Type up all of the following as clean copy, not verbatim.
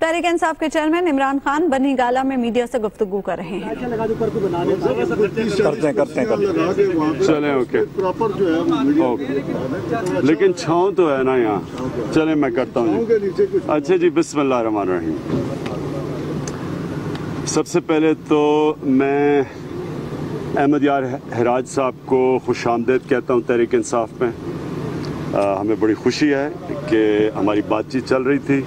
तहरीक इंसाफ के चेयरमैन इमरान खान बनी गाला में मीडिया से गुफ्तगू कर रहे हैं। करते हैं चलें ओके लेकिन छाँव तो है ना यहाँ। चलें मैं करता हूँ। अच्छा जी, बिस्मिल्लाहिर्रहमानिर्रहीम। सबसे पहले तो मैं अहमद यार हिराज साहब को खुशामदीद कहता हूँ तहरीक इंसाफ में। हमें बड़ी खुशी है कि हमारी बातचीत चल रही थी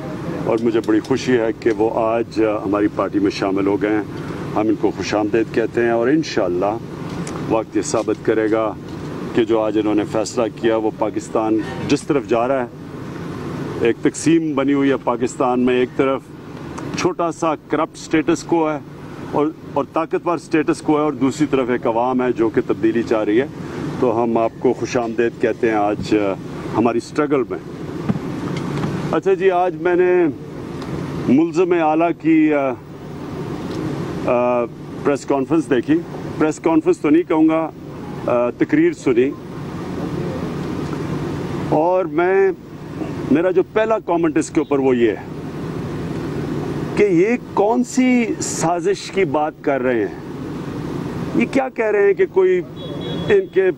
और मुझे बड़ी खुशी है कि वो आज हमारी पार्टी में शामिल हो गए हैं। हम इनको खुशामदीद कहते हैं और इंशाअल्लाह वक्त ये साबित करेगा कि जो आज इन्होंने फ़ैसला किया वो पाकिस्तान जिस तरफ जा रहा है, एक तकसीम बनी हुई है पाकिस्तान में। एक तरफ छोटा सा करप्ट स्टेटस को है और ताकतवर स्टेटस को है और दूसरी तरफ एक अवाम है जो कि तब्दीली चाह रही है। तो हम आपको खुशामदीद कहते हैं आज हमारी स्ट्रगल में। अच्छा जी, आज मैंने मुल्ज़िम आला की प्रेस कॉन्फ्रेंस देखी। प्रेस कॉन्फ्रेंस तो नहीं कहूँगा, तकरीर सुनी। और मेरा जो पहला कमेंट इसके ऊपर वो ये है कि ये कौन सी साजिश की बात कर रहे हैं। ये क्या कह रहे हैं कि कोई इनके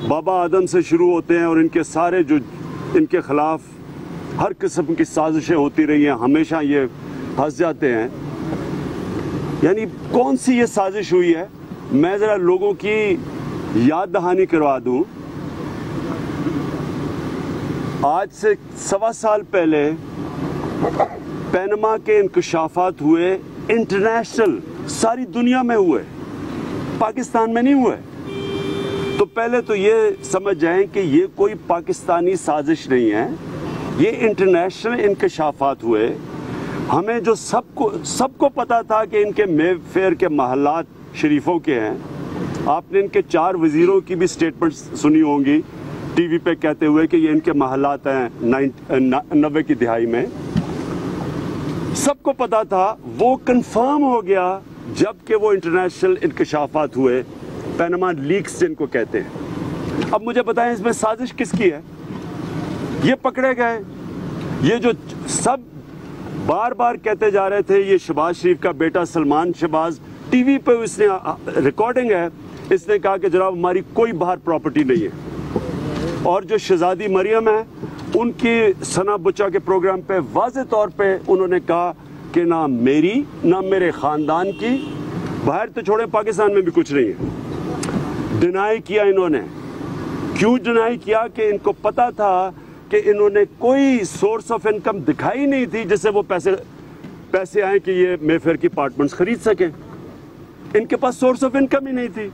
बाबा आदम से शुरू होते हैं और इनके सारे जो इनके ख़िलाफ़ हर किस्म की साजिशें होती रही हैं, हमेशा ये फंस जाते हैं। यानी कौन सी ये साजिश हुई है। मैं ज़रा लोगों की याद दहानी करवा दूं। आज से 1.25 साल पहले पनामा के इंकशाफात हुए, इंटरनेशनल सारी दुनिया में हुए, पाकिस्तान में नहीं हुए। तो पहले तो ये समझ जाएं कि ये कोई पाकिस्तानी साजिश नहीं है, ये इंटरनेशनल इंकशाफात हुए। हमें जो सबको पता था कि इनके मेफेयर के महल्लात शरीफों के हैं। आपने इनके 4 वज़ीरों की भी स्टेटमेंट सुनी होंगी टीवी पे कहते हुए कि ये इनके महल्लात हैं 90 की दिहाई में। सबको पता था, वो कंफर्म हो गया जबकि वो इंटरनेशनल इंकशाफात हुए, पनामा लीक्स जिनको कहते हैं। अब मुझे बताएं इसमें साजिश किसकी है। ये पकड़े गए, ये जो सब बार बार कहते जा रहे थे ये शहबाज शरीफ का बेटा सलमान शहबाज, टीवी पे इसने रिकॉर्डिंग है, इसने कहा कि जनाब हमारी कोई बाहर प्रॉपर्टी नहीं है। और जो शहजादी मरियम है उनकी सना बुच्चा के प्रोग्राम पे वाज़े तौर पे उन्होंने कहा कि ना मेरी ना मेरे ख़ानदान की, बाहर तो छोड़े पाकिस्तान में भी कुछ नहीं है। डिनाई किया इन्होंने। क्यों डिनाई किया कि इनको पता था कि इन्होंने कोई सोर्स ऑफ इनकम दिखाई नहीं थी जिससे वो पैसे आए कि ये मेफेयर की अपार्टमेंट्स खरीद सके। इनके पास सोर्स ऑफ इनकम ही नहीं थी,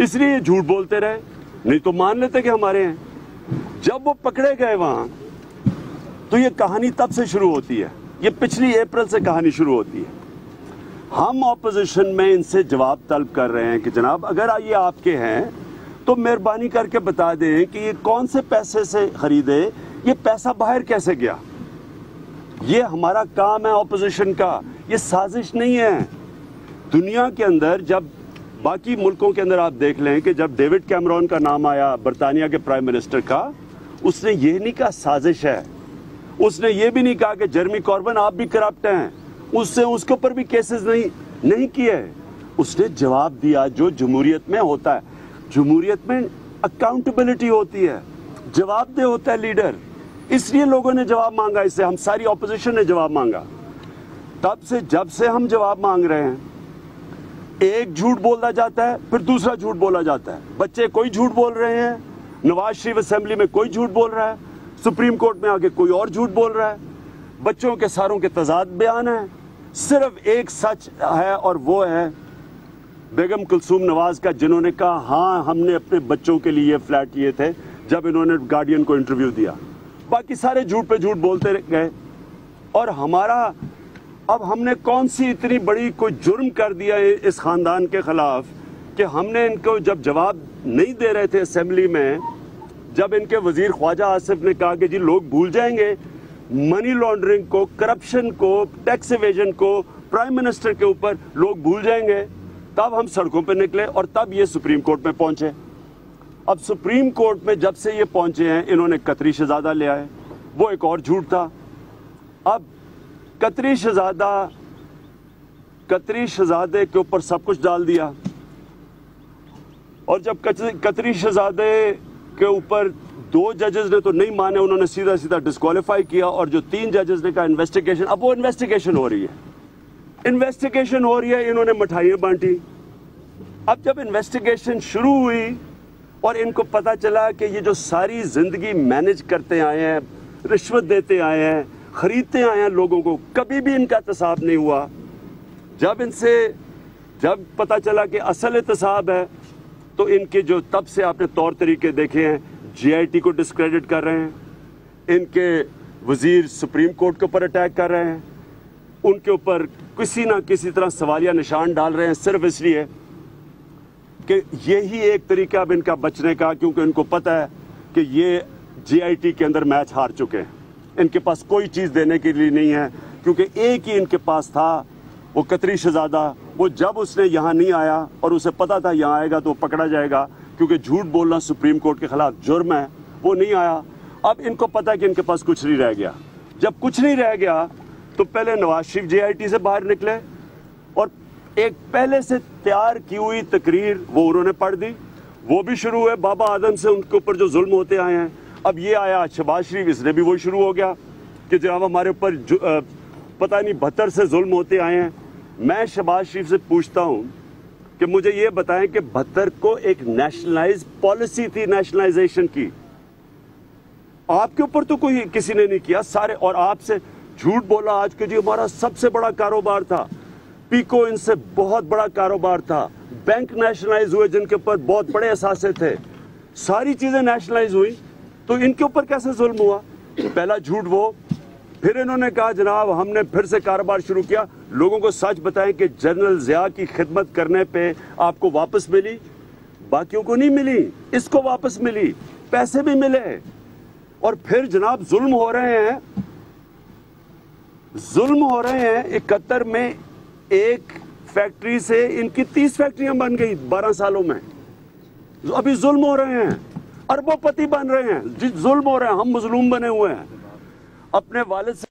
इसलिए ये झूठ बोलते रहे, नहीं तो मान लेते कि हमारे हैं। जब वो पकड़े गए वहां तो ये कहानी तब से शुरू होती है, ये पिछली अप्रैल से कहानी शुरू होती है। हम ऑपोजिशन में इनसे जवाब तलब कर रहे हैं कि जनाब अगर ये आपके हैं तो मेहरबानी करके बता दें कि ये कौन से पैसे से खरीदे, ये पैसा बाहर कैसे गया। ये हमारा काम है ऑपोजिशन का, ये साजिश नहीं है। दुनिया के अंदर जब बाकी मुल्कों के अंदर आप देख लें कि जब डेविड कैमरॉन का नाम आया बरतानिया के प्राइम मिनिस्टर का, उसने ये नहीं कहा साजिश है, उसने ये भी नहीं कहा कि जर्मी कॉर्बन आप भी करप्ट हैं, उसके ऊपर भी केसेस नहीं किए। उसने जवाब दिया जो जमहूरियत में होता है। जमहूरियत में अकाउंटेबिलिटी होती है, जवाबदेह होता है लीडर, इसलिए लोगों ने जवाब मांगा। इससे हम सारी ऑपोजिशन ने जवाब मांगा। तब से जब से हम जवाब मांग रहे हैं, एक झूठ बोला जाता है फिर दूसरा झूठ बोला जाता है। बच्चे कोई झूठ बोल रहे हैं, नवाज शरीफ असेंबली में कोई झूठ बोल रहा है, सुप्रीम कोर्ट में आके कोई और झूठ बोल रहा है। बच्चों के सारों के तजाद बयान है। सिर्फ एक सच है और वो है बेगम कुलसूम नवाज का, जिन्होंने कहा हाँ हमने अपने बच्चों के लिए फ्लैट लिए थे जब इन्होंने गार्डियन को इंटरव्यू दिया। बाकी सारे झूठ पे झूठ बोलते गए। और हमारा अब हमने कौन सी इतनी बड़ी कोई जुर्म कर दिया है इस खानदान के खिलाफ कि हमने इनको जब जवाब नहीं दे रहे थे असेंबली में, जब इनके वजीर ख्वाजा आसिफ ने कहा कि जी लोग भूल जाएंगे मनी लॉन्ड्रिंग को, करप्शन को, टैक्स एवेजन को, प्राइम मिनिस्टर के ऊपर लोग भूल जाएंगे, तब हम सड़कों पर निकले और तब ये सुप्रीम कोर्ट में पहुंचे। अब सुप्रीम कोर्ट में जब से ये पहुंचे हैं, इन्होंने कतरी शहजादा ले आए, वो एक और झूठ था। अब कतरी शहजादे के ऊपर सब कुछ डाल दिया, और जब कतरी शहजादे के ऊपर 2 जजेस ने तो नहीं माने, उन्होंने सीधा सीधा डिस्क्वालीफाई किया, और जो 3 जजेस ने कहा इन्वेस्टिगेशन, अब वो इन्वेस्टिगेशन हो रही है, इन्होंने मिठाइयाँ बांटी। अब जब इन्वेस्टिगेशन शुरू हुई और इनको पता चला कि ये जो सारी जिंदगी मैनेज करते आए हैं, रिश्वत देते आए हैं, खरीदते आए हैं लोगों को, कभी भी इनका एहतसाब नहीं हुआ, जब पता चला कि असल एहतसाब है, तो इनके जो तब से आपने तौर तरीके देखे हैं, GIT को डिस्क्रेडिट कर रहे हैं, इनके वजीर सुप्रीम कोर्ट के ऊपर अटैक कर रहे हैं, उनके ऊपर किसी ना किसी तरह सवालिया निशान डाल रहे हैं, सिर्फ इसलिए कि यही एक तरीका अब इनका बचने का, क्योंकि इनको पता है कि ये GIT के अंदर मैच हार चुके हैं, इनके पास कोई चीज़ देने के लिए नहीं है, क्योंकि एक ही इनके पास था, वो कतरी शहजादा। वो जब उसने यहाँ नहीं आया और उसे पता था यहाँ आएगा तो पकड़ा जाएगा, क्योंकि झूठ बोलना सुप्रीम कोर्ट के खिलाफ जुर्म है, वो नहीं आया। अब इनको पता है कि इनके पास कुछ नहीं रह गया। जब कुछ नहीं रह गया तो पहले नवाज शरीफ GIT से बाहर निकले और एक पहले से तैयार की हुई तकरीर वो उन्होंने पढ़ दी, वो भी शुरू है बाबा आदम से उनके ऊपर जो जुल्म होते आए हैं। अब ये आया शहबाज शरीफ, इसने भी वही शुरू हो गया कि जनाब हमारे ऊपर पता नहीं 72 से जुल्म होते आए हैं। मैं शहबाज शरीफ से पूछता हूँ कि मुझे ये बताएं कि 72 को एक नेशनलाइज पॉलिसी थी, नेशनलाइजेशन की, आपके ऊपर तो कोई किसी ने नहीं किया सारे, और आपसे झूठ बोला आज के जी हमारा सबसे बड़ा कारोबार था, पीको इनसे बहुत बड़ा कारोबार था, बैंक नेशनलाइज हुए जिनके ऊपर बहुत बड़े असासे थे, सारी चीजें नेशनलाइज हुई, तो इनके ऊपर कैसे जुल्म हुआ? पहला झूठ वो, फिर इन्होंने कहा जनाब हमने फिर से कारोबार शुरू किया। लोगों को सच बताएं कि जनरल ज़िया की खिदमत करने पे आपको वापस मिली, बाकियों को नहीं मिली, इसको वापस मिली, पैसे भी मिले। और फिर जनाब जुल्म हो रहे हैं 71 में एक फैक्ट्री से इनकी 30 फैक्ट्रियां बन गई 12 सालों में। अभी जुल्म हो रहे हैं, अरबोपति बन रहे हैं, जुल्म हो रहे हैं, हम मजलूम बने हुए हैं। अपने वालिद से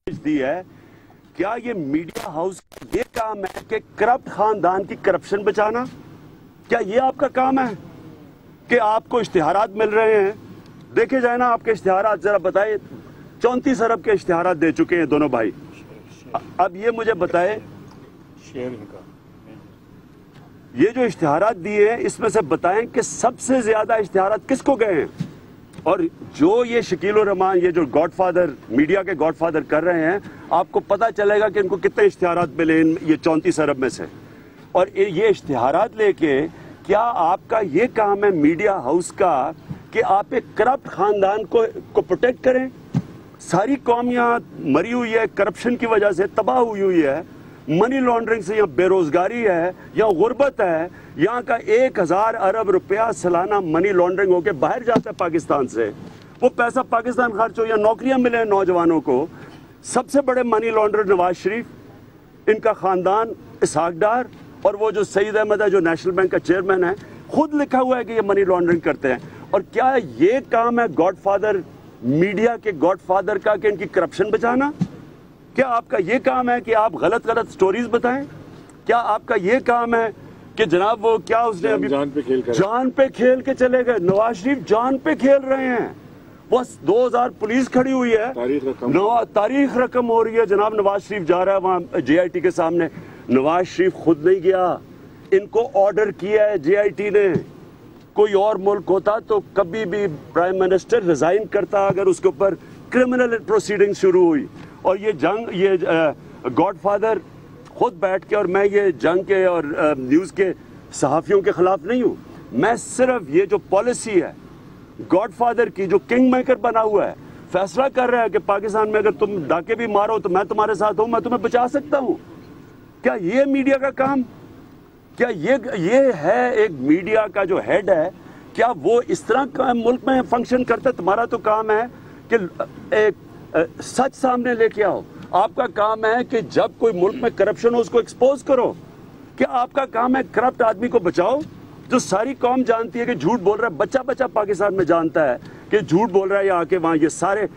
दी है, क्या ये मीडिया हाउस ये काम है कि करप्ट खानदान की करप्शन बचाना? क्या ये आपका काम है कि आपको इश्तिहारात मिल रहे हैं? देखे जाए ना आपके इश्तिहारात, जरा बताए। 34 अरब के इश्तिहारात दे चुके हैं दोनों भाई। अब ये मुझे बताए, ये जो इश्तिहारात दिए हैं इसमें से बताएं कि सबसे ज्यादा इश्तिहारात किसको गए हैं? और जो ये शकील उर रहमान, ये जो गॉडफादर, मीडिया के गॉडफादर कर रहे हैं, आपको पता चलेगा कि इनको कितने इश्तिहारात मिले ये 34 अरब में से। और ये इश्तिहारात लेके क्या आपका ये काम है मीडिया हाउस का कि आप एक करप्ट खानदान को प्रोटेक्ट करें? सारी कौम यहाँ मरी हुई है, करप्शन की वजह से तबाह हुई है, मनी लॉन्ड्रिंग से, यहाँ बेरोजगारी है, यहाँ गुर्बत है, यहाँ का 1000 अरब रुपया सालाना मनी लॉन्ड्रिंग होके बाहर जाता है पाकिस्तान से। वो पैसा पाकिस्तान खर्च हो, या नौकरियां मिले नौजवानों को। सबसे बड़े मनी लॉन्ड्रर नवाज शरीफ, इनका खानदान, इसहाक डार, और वो जो सईद अहमद है जो नेशनल बैंक का चेयरमैन है, खुद लिखा हुआ है कि ये मनी लॉन्ड्रिंग करते हैं। और क्या ये काम है गॉडफादर, मीडिया के गॉडफादर का, कि इनकी करप्शन बचाना? क्या आपका ये काम है कि आप गलत गलत स्टोरीज बताएं? क्या आपका ये काम है कि जनाब वो क्या उसने अभी जान पे खेल के चले गए? नवाज शरीफ जान पे खेल रहे हैं। बस 2000 पुलिस खड़ी हुई है, तारीख रकम हो रही है। जनाब नवाज शरीफ जा रहा है वहां JIT के सामने। नवाज शरीफ खुद नहीं गया, इनको ऑर्डर किया है JIT ने। कोई और मुल्क होता तो कभी भी प्राइम मिनिस्टर रिजाइन करता अगर उसके ऊपर क्रिमिनल प्रोसीडिंग शुरू हुई। और ये जंग, ये गॉडफादर खुद बैठ के, और मैं ये जंग के और न्यूज़ के सहाफ़ियों के खिलाफ नहीं हूँ, मैं सिर्फ ये जो पॉलिसी है गॉडफादर की, जो किंग मेकर बना हुआ है, फैसला कर रहा है कि पाकिस्तान में अगर तुम डाके भी मारो तो मैं तुम्हारे साथ हूँ, मैं तुम्हें बचा सकता हूँ। क्या ये मीडिया का काम? क्या ये है एक मीडिया का जो हेड है, क्या वो इस तरह का मुल्क में फंक्शन करता है? तुम्हारा तो काम है कि एक सच सामने लेके आओ। आपका काम है कि जब कोई मुल्क में करप्शन हो उसको एक्सपोज करो। क्या आपका काम है करप्ट आदमी को बचाओ, जो सारी कौम जानती है कि झूठ बोल रहा है? बच्चा बच्चा पाकिस्तान में जानता है कि झूठ बोल रहा है। यहाँ आके वहाँ ये सारे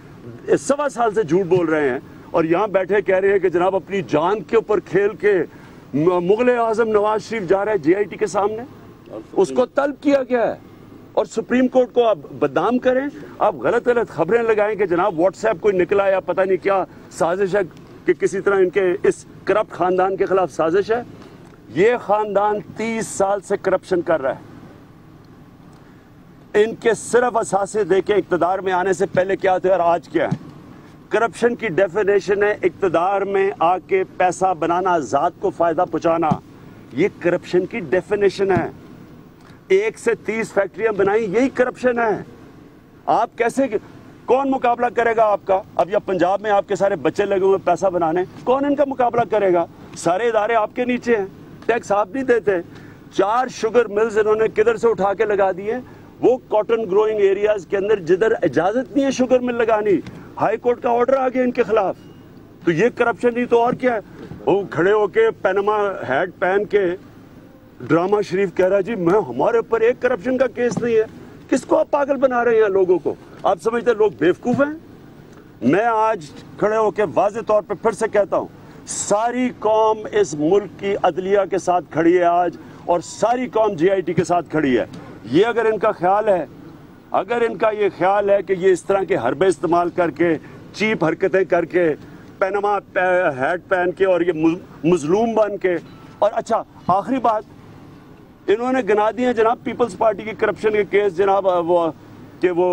1.25 साल से झूठ बोल रहे हैं, और यहाँ बैठे कह रहे हैं कि जनाब अपनी जान के ऊपर खेल के मुगल आजम नवाज शरीफ जा रहा है JIT के सामने। उसको तलब किया गया है, और सुप्रीम कोर्ट को आप बदनाम करें, आप गलत गलत खबरें लगाएं कि जनाब व्हाट्सएप कोई निकला या पता नहीं क्या साजिश है, कि किसी तरह इनके इस करप्ट खानदान के खिलाफ साजिश है। ये खानदान 30 साल से करप्शन कर रहा है। इनके सिर्फ असासे देके इक्तदार में आने से पहले क्या थे और आज क्या है। करप्शन की डेफिनेशन है इक्तदार में आके पैसा बनाना, ज़ात को फायदा पहुंचाना। ये करप्शन की डेफिनेशन है। 1 से 30 फैक्ट्रियां बनाई, यही करप्शन है। आप कैसे, कौन मुकाबला करेगा आपका? अब या पंजाब में आपके सारे बच्चे लगे हुए पैसा बनाने, कौन इनका मुकाबला करेगा? सारे इदारे आपके नीचे हैं, टैक्स आप नहीं देते। 4 शुगर मिल्स इन्होंने किधर से उठा के लगा दिए, वो कॉटन ग्रोइंग एरियाज के अंदर जिधर इजाजत नहीं है शुगर मिल लगानी। हाई कोर्ट का ऑर्डर आ गया इनके खिलाफ। तो ये करप्शन नहीं तो और क्या है? वो खड़े होके पैनमा हैट पहन के ड्रामा शरीफ कह रहा है जी मैं, हमारे ऊपर एक करप्शन का केस नहीं है। किसको आप पागल बना रहे हैं लोगों को? आप समझते लोग बेवकूफ हैं? मैं आज खड़े होकर वाज़ेह तौर पे फिर से कहता हूं, सारी कौम इस मुल्क की अदलिया के साथ खड़ी है आज, और सारी कौम JIT के साथ खड़ी है। ये अगर इनका ख्याल है, अगर इनका ये ख्याल है कि ये इस तरह के हरबे इस्तेमाल करके, चीप हरकतें करके, पैनमा हैट पहन के और ये मजलूम बन के, और अच्छा आखिरी बात, इन्होंने गिना दिए जनाब पीपल्स पार्टी की करप्शन के केस, जनाब वो कि वो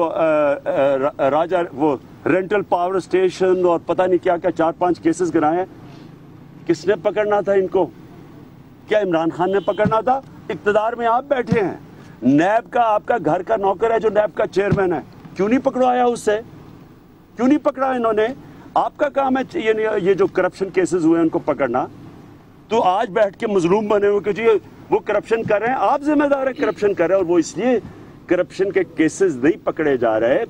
राजा वो रेंटल पावर स्टेशन और पता नहीं क्या क्या 4-5 केसेस गिनाए हैं। किसने पकड़ना था इनको? क्या इमरान खान ने पकड़ना था? इक्तदार में आप बैठे हैं, नैब का आपका घर का नौकर है जो नैब का चेयरमैन है, क्यों नहीं पकड़वाया उससे? क्यों नहीं पकड़ा इन्होंने? आपका काम है ये जो करप्शन केसेस हुए उनको पकड़ना। तो आज बैठ के मजलूम बने हुए कि जी वो करप्शन कर रहे हैं, आप जिम्मेदार है करप्शन कर रहे हैं, और वो इसलिए करप्शन के केसेस नहीं पकड़े जा रहे।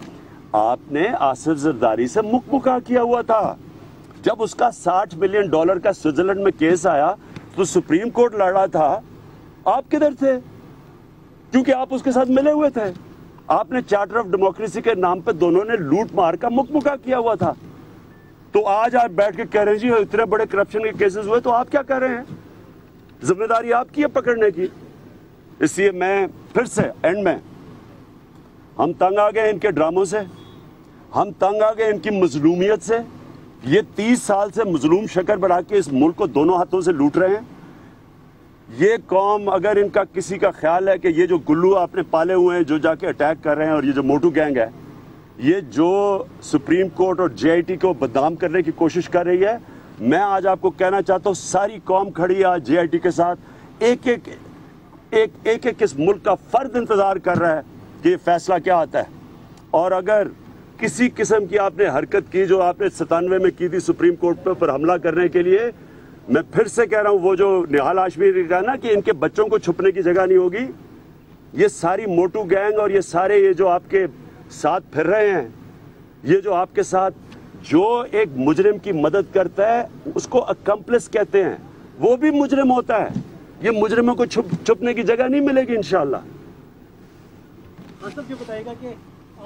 आपने आसिफ जरदारी से मुखा किया हुआ था। जब उसका $60 मिलियन का स्विट्जरलैंड में केस आया तो सुप्रीम कोर्ट लड़ा था, आप किधर थे? क्योंकि आप उसके साथ मिले हुए थे। आपने चार्टर ऑफ डेमोक्रेसी के नाम पे दोनों ने लूट मार का मुखा किया हुआ था। तो आज आप बैठ के कह रहे हैं जी इतने बड़े करप्शन के केसेस हुए, तो आप क्या कर रहे हैं? जिम्मेदारी आपकी है पकड़ने की। इसलिए मैं फिर से एंड में, हम तंग आ गए इनके ड्रामों से, हम तंग आ गए इनकी मजलूमियत से। ये 30 साल से मजलूम शक्ल बढ़ा के इस मुल्क को दोनों हाथों से लूट रहे हैं। ये कौम, अगर इनका किसी का ख्याल है कि ये जो गुल्लू आपने पाले हुए हैं जो जाके अटैक कर रहे हैं, और ये जो मोटू गैंग है, ये जो सुप्रीम कोर्ट और JIT को बदनाम करने की कोशिश कर रही है, मैं आज आपको कहना चाहता हूँ सारी कौम खड़ी है आज JIT के साथ। एक इस मुल्क का फर्द इंतजार कर रहा है कि ये फैसला क्या आता है। और अगर किसी किस्म की आपने हरकत की जो आपने 97 में की थी सुप्रीम कोर्ट पर हमला करने के लिए, मैं फिर से कह रहा हूं, वो जो निहाल हाशमी ने कहा ना कि इनके बच्चों को छुपने की जगह नहीं होगी, ये सारी मोटू गैंग और ये सारे ये जो आपके साथ फिर रहे हैं, ये जो आपके साथ जो एक मुजरिम की मदद करता है उसको अकम्प्लिस कहते हैं, वो भी मुजरिम होता है। ये मुजरिमों को छुपने की जगह नहीं मिलेगी इंशाअल्लाह। ये बताइएगा कि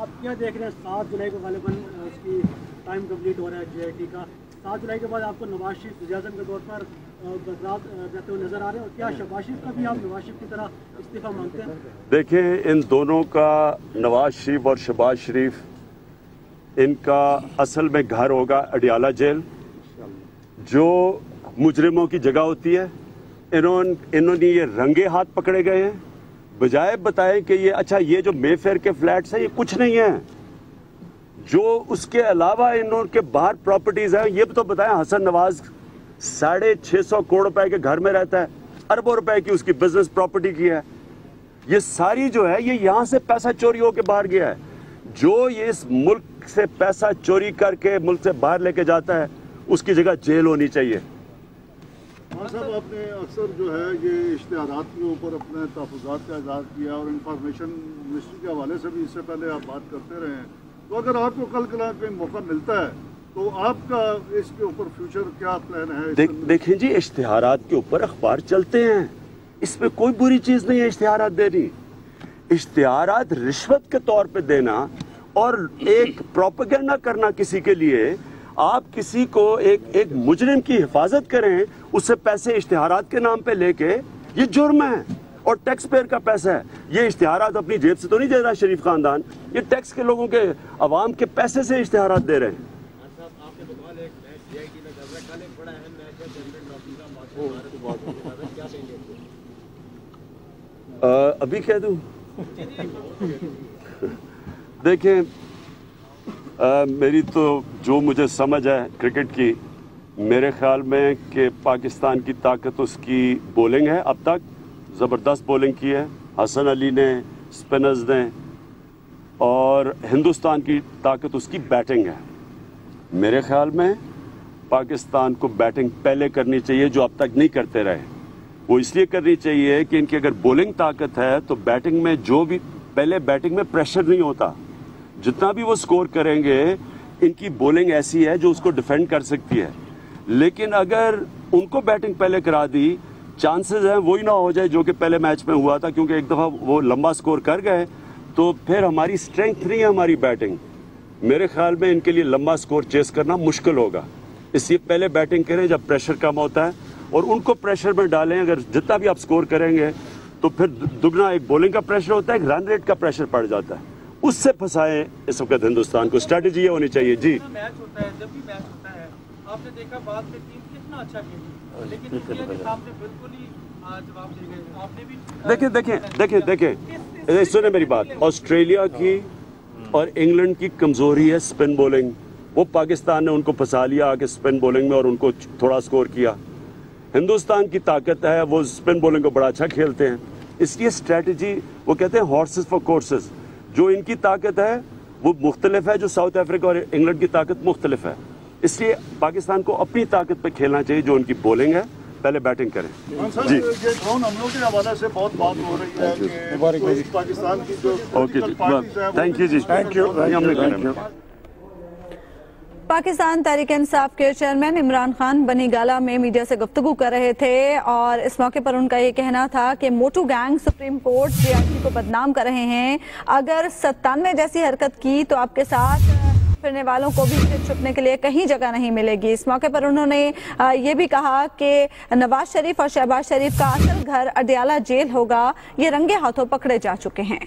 आप क्या देख रहे हैं, 7 जुलाई को गालिबन उसकी टाइम कंप्लीट हो रहा है JIT का। 7 जुलाई के बाद आपको नवाज शरीफ वज़ीर-ए-आज़म के तौर पर बरकरार रहते हुए नजर आ रहे हैं, और क्या शहबाज शरीफ का भी आप नवाज शरीफ की तरह इस्तीफा मांगते हैं? देखें, इन दोनों का, नवाज शरीफ और शहबाज शरीफ, इनका असल में घर होगा अडियाला जेल, जो मुजरिमों की जगह होती है। इन्होंने ये रंगे हाथ पकड़े गए हैं, बजाय बताएं कि ये अच्छा ये जो मेफेयर के फ्लैट्स हैं ये कुछ नहीं है, जो उसके अलावा इनके बाहर प्रॉपर्टीज हैं ये तो बताएं। हसन नवाज 650 करोड़ रुपए के घर में रहता है, अरबों रुपए की उसकी बिजनेस प्रॉपर्टी की है। ये सारी जो है ये यहां से पैसा चोरी होकर बाहर गया है। जो ये इस मुल्क से पैसा चोरी करके मुल्क से बाहर लेके जाता है उसकी जगह जेल होनी चाहिए। साहब, आपने अक्सर जो है ये इश्तिहारात के ऊपर अपने तहफ़्फ़ुज़ात का इज़हार किया और इंफॉर्मेशन मिनिस्ट्री के हवाले से भी इससे पहले आप बात करते रहे हैं, तो अगर आपको कल कहीं मौका मिलता है तो आपका इसके ऊपर फ्यूचर क्या प्लान है? देखें जी, इश्तिहारात के ऊपर अखबार चलते हैं, इसमें कोई बुरी चीज़ नहीं है इश्तिहारात देनी। इश्तिहारात रिश्वत के तौर पर देना और एक प्रोपेगेंडा करना किसी के लिए, आप किसी को एक मुजरिम की हिफाजत करें, उससे पैसे इश्तिहारात के नाम पे लेके, ये जुर्म है और टैक्स पेयर का पैसा है। ये इश्तिहारात अपनी जेब से तो नहीं दे रहा शरीफ खानदान, ये टैक्स के लोगों के, अवाम के पैसे से इश्तिहारात दे रहे हैं। अभी कह दूं? देखें, मेरी तो जो मुझे समझ है क्रिकेट की, मेरे ख्याल में कि पाकिस्तान की ताकत उसकी बॉलिंग है। अब तक ज़बरदस्त बॉलिंग की है हसन अली ने, स्पिनर्स ने, और हिंदुस्तान की ताकत उसकी बैटिंग है। मेरे ख्याल में पाकिस्तान को बैटिंग पहले करनी चाहिए, जो अब तक नहीं करते रहे। वो इसलिए करनी चाहिए कि इनकी अगर बॉलिंग ताकत है तो बैटिंग में जो भी, पहले बैटिंग में प्रेशर नहीं होता, जितना भी वो स्कोर करेंगे इनकी बॉलिंग ऐसी है जो उसको डिफेंड कर सकती है। लेकिन अगर उनको बैटिंग पहले करा दी, चांसेस हैं वही ना हो जाए जो कि पहले मैच में हुआ था, क्योंकि एक दफ़ा वो लंबा स्कोर कर गए तो फिर हमारी स्ट्रेंथ नहीं है हमारी बैटिंग। मेरे ख्याल में इनके लिए लंबा स्कोर चेस करना मुश्किल होगा, इसलिए पहले बैटिंग करें जब प्रेशर कम होता है, और उनको प्रेशर में डालें। अगर जितना भी आप स्कोर करेंगे तो फिर दुगना एक बॉलिंग का प्रेशर होता है, एक रन रेट का प्रेशर पड़ जाता है, उससे फंसाएं इस वक्त हिंदुस्तान को। स्ट्रेटेजी ये होनी चाहिए जी। मैच होता है, जब भी मैच होता है, आपने देखा बाद में टीम कितना अच्छा खेली, लेकिन इंडिया के सामने बिल्कुल ही जवाब दे गए। आपने भी देखें, सुने मेरी बात, ऑस्ट्रेलिया की और इंग्लैंड की कमजोरी है स्पिन बॉलिंग। वो पाकिस्तान ने उनको फंसा लिया आके स्पिन बॉलिंग में और उनको थोड़ा स्कोर किया। हिंदुस्तान की ताकत है वो स्पिन बॉलिंग को बड़ा अच्छा खेलते हैं, इसलिए स्ट्रेटजी, वो कहते हैं हॉर्सेस फॉर कोर्सेस। जो इनकी ताकत है वो मुख्तलिफ है, जो साउथ अफ्रीका और इंग्लैंड की ताकत मुख्तलिफ है, इसलिए पाकिस्तान को अपनी ताकत पे खेलना चाहिए जो उनकी बॉलिंग है, पहले बैटिंग करें जी। ये ड्रोन हमलों के हवाले से बहुत बात हो रही है कि पाकिस्तान की जो ओके जी, थैंक यू जी, थैंक यू। पाकिस्तान तहरीक इंसाफ के चेयरमैन इमरान खान बनी गाला में मीडिया से गुफ्तगू कर रहे थे और इस मौके पर उनका ये कहना था कि मोटू गैंग सुप्रीम कोर्ट JIT को बदनाम कर रहे हैं। अगर 97 जैसी हरकत की तो आपके साथ फिरने वालों को भी छुपने के लिए कहीं जगह नहीं मिलेगी। इस मौके पर उन्होंने ये भी कहा कि नवाज शरीफ और शहबाज शरीफ का असल घर अडयाला जेल होगा, ये रंगे हाथों पकड़े जा चुके हैं।